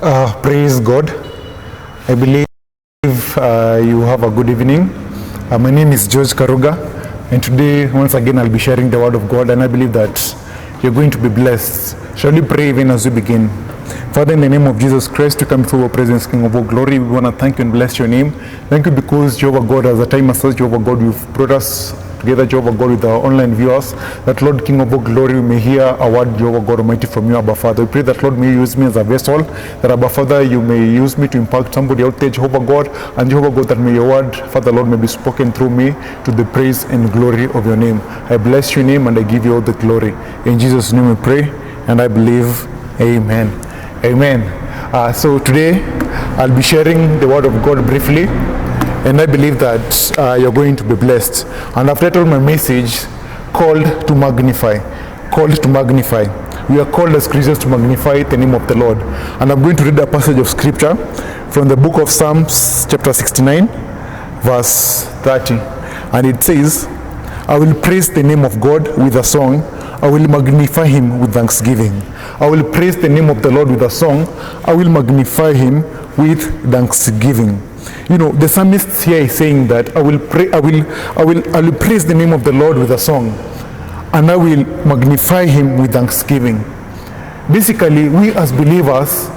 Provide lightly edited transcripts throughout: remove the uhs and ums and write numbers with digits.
Praise God. I believe you have a good evening. My name is George Karuga, and today, once again, I'll be sharing the Word of God, and I believe that you're going to be blessed. Shall we pray even as we begin? Father, in the name of Jesus Christ, we come to your presence, King of all glory. We want to thank you and bless your name. Thank you because, Jehovah God, as the time has such, Jehovah God, you've brought us together, Jehovah God, with our online viewers, that Lord, King of all glory, we may hear a word, Jehovah God Almighty, from you, Abba Father. We pray that, Lord, may you use me as a vessel, that, Abba Father, you may use me to impact somebody out there, Jehovah God, and Jehovah God, that may your word, Father, Lord, may be spoken through me to the praise and glory of your name. I bless your name and I give you all the glory. In Jesus' name we pray, and I believe, amen. Amen. So today, I'll be sharing the word of God briefly, and I believe that you're going to be blessed. And I've titled my message, Called to Magnify. Called to Magnify. We are called as Christians to magnify the name of the Lord. And I'm going to read a passage of scripture from the book of Psalms, chapter 69, verse 30. And it says, I will praise the name of God with a song. I will magnify him with thanksgiving. I will praise the name of the Lord with a song. I will magnify him with thanksgiving. You know, the psalmist here is saying that I will praise the name of the Lord with a song, and I will magnify him with thanksgiving. Basically, we as believers,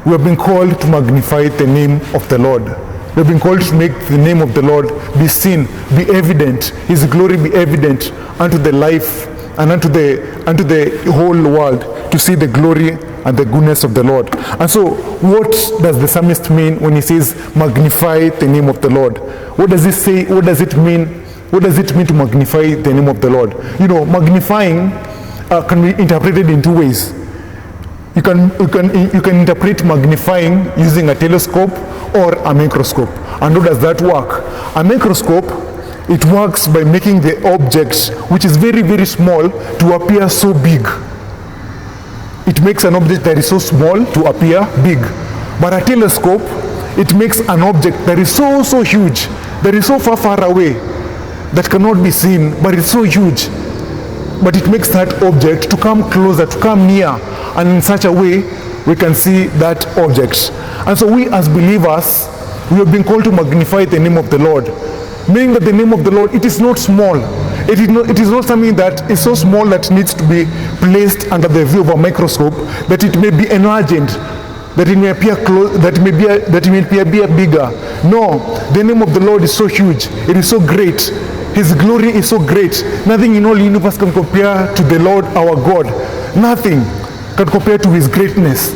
we have been called to magnify the name of the Lord. We have been called to make the name of the Lord be seen, be evident, his glory be evident unto the life and unto the whole world, to see the glory and the goodness of the Lord. And so, what does the psalmist mean when he says, magnify the name of the Lord? What does he say? What does it mean? What does it mean to magnify the name of the Lord? You know, magnifying can be interpreted in two ways. You can interpret magnifying using a telescope or a microscope. And how does that work? A microscope, it works by making the object, which is very, very small, to appear so big. It makes an object that is so small to appear big. But a telescope, it makes an object that is so, so huge, that is so far, far away, that cannot be seen, but it's so huge. But it makes that object to come closer, to come near, and in such a way, we can see that object. And so we as believers, we have been called to magnify the name of the Lord. Meaning that the name of the Lord, it is not small. It is not something that is so small that needs to be placed under the view of a microscope, that it may be enlarged, that it may appear close, that it may appear bigger. No, the name of the Lord is so huge. It is so great. His glory is so great. Nothing in all the universe can compare to the Lord our God. Nothing can compare to his greatness.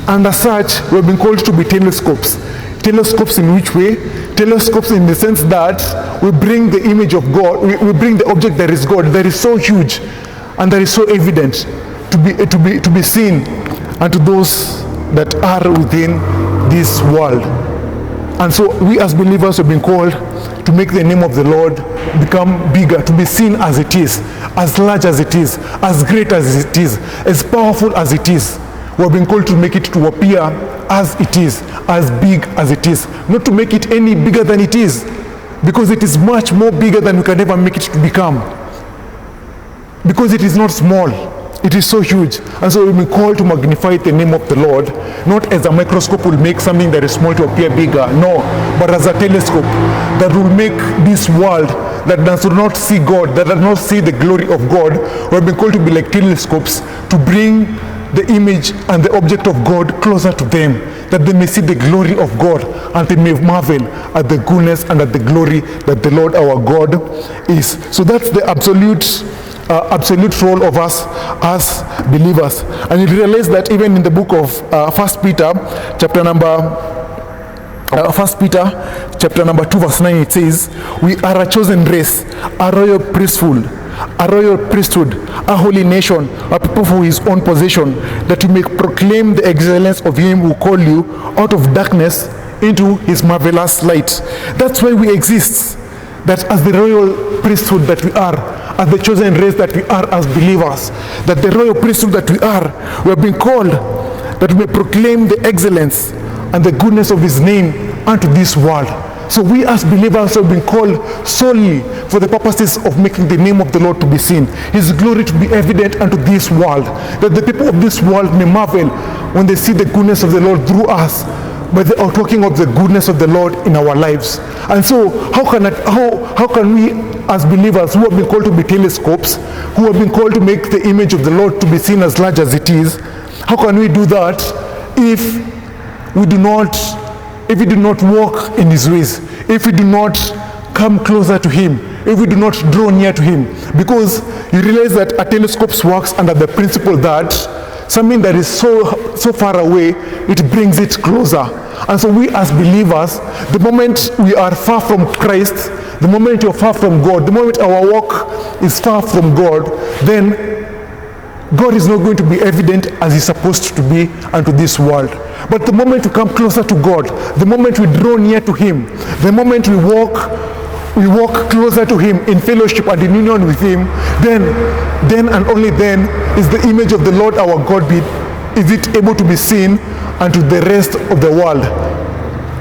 And as such, we have been called to be telescopes. Telescopes in which way? Telescopes in the sense that we bring the image of God, we bring the object that is God, that is so huge and that is so evident to be seen unto those that are within this world. And so we as believers have been called to make the name of the Lord become bigger, to be seen as it is, as large as it is, as great as it is, as powerful as it is. We have been called to make it to appear as it is, as big as it is, not to make it any bigger than it is, because it is much more bigger than we can ever make it to become. Because it is not small, it is so huge. And so we've been called to magnify the name of the Lord, not as a microscope will make something that is small to appear bigger, no, but as a telescope that will make this world that does not see God, that does not see the glory of God. We have been called to be like telescopes, to bring the image and the object of God closer to them, that they may see the glory of God and they may marvel at the goodness and at the glory that the Lord our God is. So that's the absolute role of us as believers. And you realize that even in the book of 1 Peter chapter number 2 verse 9, it says, we are a chosen race, a royal priesthood, a holy nation, a people for his own possession, that we may proclaim the excellence of him who called you out of darkness into his marvelous light. That's why we exist. That as the royal priesthood that we are, as the chosen race that we are as believers, that the royal priesthood that we are, we have been called that we may proclaim the excellence and the goodness of his name unto this world. So we as believers have been called solely for the purposes of making the name of the Lord to be seen, his glory to be evident unto this world, that the people of this world may marvel when they see the goodness of the Lord through us, but they are talking of the goodness of the Lord in our lives. And so how can we as believers who have been called to be telescopes, who have been called to make the image of the Lord to be seen as large as it is, how can we do that if we do not walk in his ways, if we do not come closer to him, if we do not draw near to him? Because you realize that a telescope works under the principle that something that is so far away, it brings it closer. And so we as believers, the moment we are far from Christ, the moment you're far from God, the moment our walk is far from God, then God is not going to be evident as he's supposed to be unto this world. But the moment we come closer to God, the moment we draw near to him, the moment we walk closer to him in fellowship and in union with him, then and only then is the image of the Lord our God is it able to be seen unto the rest of the world.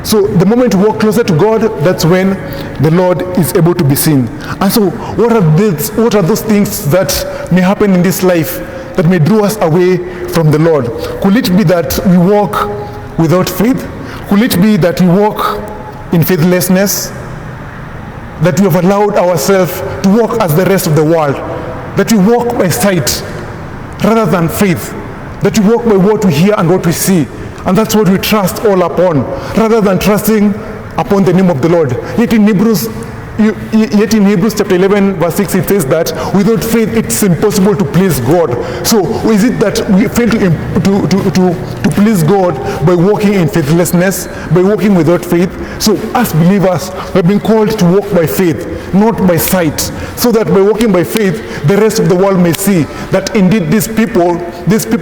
So the moment we walk closer to God, that's when the Lord is able to be seen. And so what are those things that may happen in this life that may draw us away from the Lord? Could it be that we walk without faith? Could it be that we walk in faithlessness? That we have allowed ourselves to walk as the rest of the world? That we walk by sight rather than faith? That we walk by what we hear and what we see? And that's what we trust all upon, rather than trusting upon the name of the Lord. Yet in Hebrews chapter 11 verse 6 it says that without faith it's impossible to please God. So is it that we fail to please God by walking in faithlessness, by walking without faith? So as believers, we've been called to walk by faith, not by sight, so that by walking by faith, the rest of the world may see that indeed these people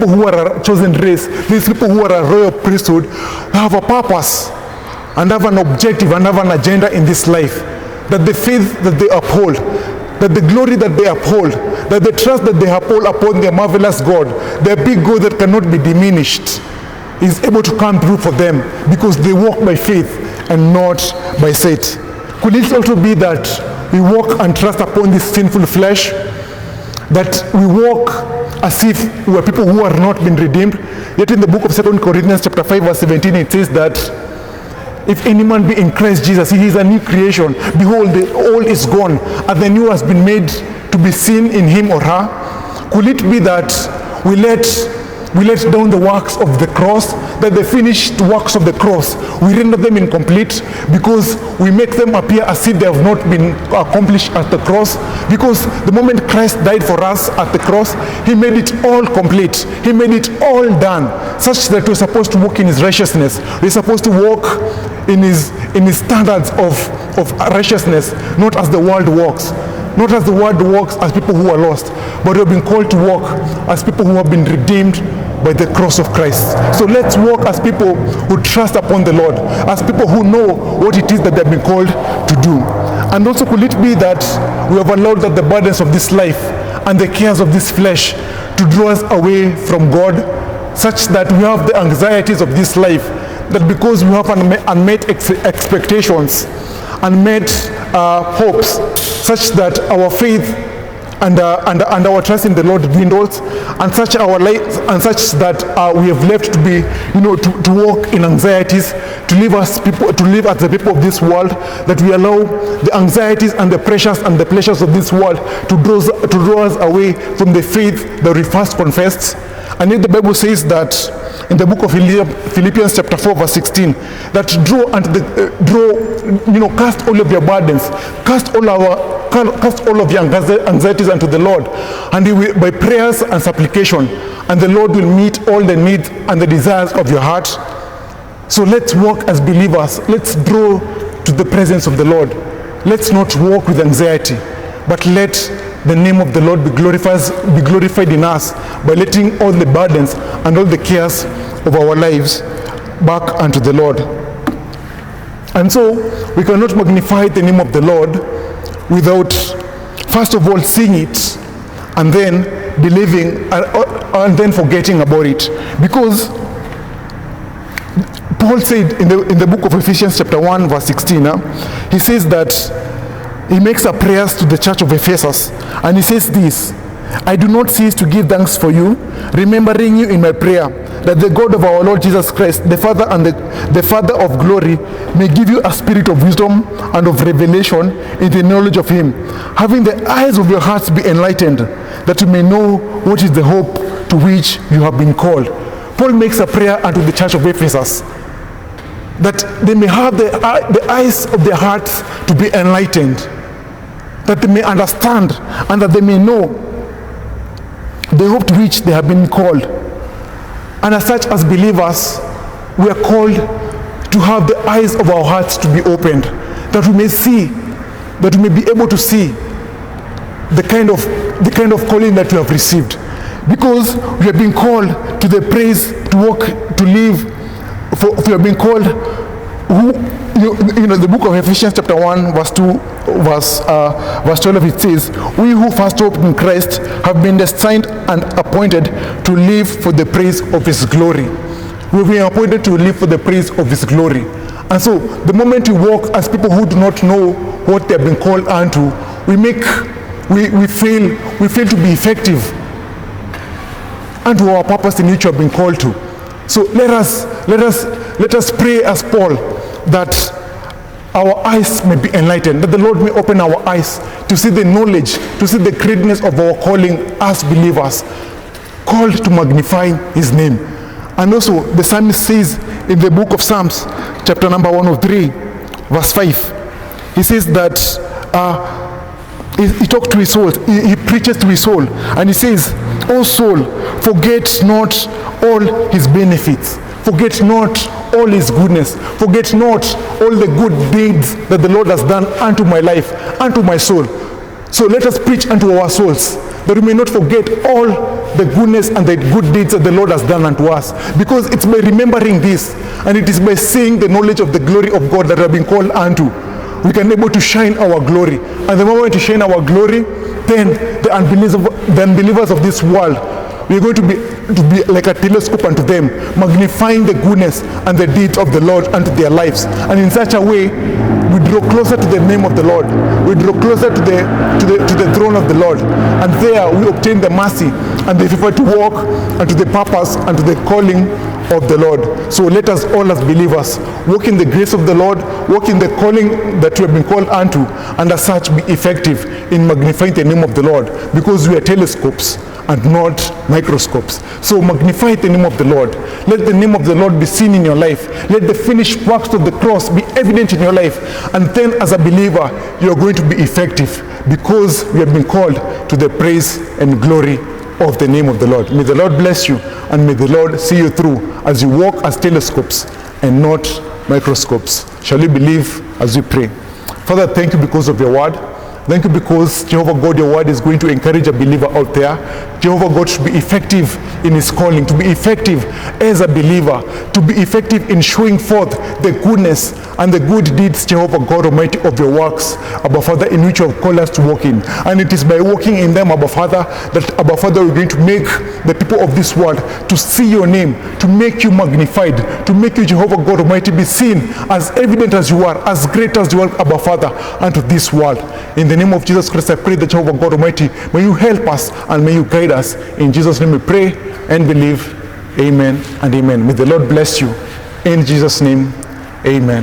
who are a chosen race, these people who are a royal priesthood, have a purpose and have an objective and have an agenda in this life. That the faith that they uphold, that the glory that they uphold, that the trust that they uphold upon their marvelous God, their big God that cannot be diminished, is able to come through for them because they walk by faith and not by sight. Could it also be that we walk and trust upon this sinful flesh, that we walk as if we are people who are not been redeemed? Yet in the book of 2 Corinthians chapter 5 verse 17 it says that if any man be in Christ Jesus, he is a new creation. Behold, the old is gone, and the new has been made to be seen in him or her. Could it be that we let down the works of the cross, that the finished works of the cross, we render them incomplete because we make them appear as if they have not been accomplished at the cross? Because the moment Christ died for us at the cross, he made it all complete. He made it all done, such that we're supposed to walk in his righteousness. We're supposed to walk in his standards of righteousness, not as the world walks. Not as the world walks as people who are lost, but we have been called to walk as people who have been redeemed by the cross of Christ. So let's walk as people who trust upon the Lord, as people who know what it is that they've been called to do. And also, could it be that we have allowed that the burdens of this life and the cares of this flesh to draw us away from God, such that we have the anxieties of this life, that because we have unmet expectations, unmet hopes, such that our faith and our trust in the Lord dwindles, and such that we have left to be, to walk in anxieties, to live as the people of this world, that we allow the anxieties and the pressures and the pleasures of this world to draw us away from the faith that we first confessed. And yet the Bible says that in the book of Philippians chapter 4 verse 16, that cast all of your burdens, cast all of your anxieties unto the Lord, and he will, by prayers and supplication, and the Lord will meet all the needs and the desires of your heart. So let's walk as believers. Let's draw to the presence of the Lord. Let's not walk with anxiety, but let the name of the Lord be glorified in us by letting all the burdens and all the cares of our lives back unto the Lord. And so we cannot magnify the name of the Lord without first of all seeing it and then believing and then forgetting about it. Because Paul said in the book of Ephesians chapter 1 verse 16, he says that he makes a prayers to the church of Ephesus, and he says this: I do not cease to give thanks for you, remembering you in my prayer, that the God of our Lord Jesus Christ, the Father and the Father of glory, may give you a spirit of wisdom and of revelation in the knowledge of him, having the eyes of your hearts be enlightened, that you may know what is the hope to which you have been called. Paul makes a prayer unto the church of Ephesus, that they may have the eyes of their hearts to be enlightened, that they may understand and that they may know the hope to which they have been called. And as such, as believers, we are called to have the eyes of our hearts to be opened, that we may see, that we may be able to see the kind of calling that we have received, because we have been called to the praise, to walk, to live. For we have been called, the book of Ephesians chapter 1 verse 2 verse 12, it says, we who first hoped in Christ have been destined and appointed to live for the praise of his glory. We've been appointed to live for the praise of his glory. And so the moment we walk as people who do not know what they have been called unto, we fail to be effective unto our purpose in which we have been called to. So let us pray as Paul, that our eyes may be enlightened, that the Lord may open our eyes to see the knowledge, to see the greatness of our calling as believers, called to magnify his name. And also the psalmist says in the book of Psalms, chapter number 103, verse 5, he says that he talks to his soul, he preaches to his soul, and he says, O soul, forget not all his benefits, forget not all his goodness, forget not all the good deeds that the Lord has done unto my life, unto my soul. So let us preach unto our souls, that we may not forget all the goodness and the good deeds that the Lord has done unto us, because it's by remembering this, and it is by seeing the knowledge of the glory of God that we have been called unto, we can be able to shine our glory. And the moment we shine our glory, then the unbelievers of this world, we are going to be like a telescope unto them, magnifying the goodness and the deeds of the Lord unto their lives. And in such a way, we draw closer to the name of the Lord. We draw closer to the throne of the Lord. And there we obtain the mercy and the favor to walk unto the purpose and to the calling of the Lord. So let us all as believers walk in the grace of the Lord, walk in the calling that we have been called unto, and as such be effective in magnifying the name of the Lord, because we are telescopes and not microscopes. So magnify the name of the Lord. Let the name of the Lord be seen in your life. Let the finished works of the cross be evident in your life. And then as a believer, you are going to be effective, because we have been called to the praise and glory of the name of the Lord. May the Lord bless you, and may the Lord see you through as you walk as telescopes and not microscopes. Shall we believe as we pray? Father, thank you because of your word. Thank you because, Jehovah God, your word is going to encourage a believer out there, Jehovah God, to be effective in his calling, to be effective as a believer, to be effective in showing forth the goodness and the good deeds, Jehovah God Almighty, of your works, Abba Father, in which you have called us to walk in. And it is by walking in them, Abba Father, that, Abba Father, we're going to make the people of this world to see your name, to make you magnified, to make you, Jehovah God Almighty, be seen as evident as you are, as great as you are, Abba Father, unto this world. In the name of Jesus Christ, I pray that, Jehovah God Almighty, may you help us and may you guide us. In Jesus' name we pray and believe. Amen and amen. May the Lord bless you. In Jesus' name, amen.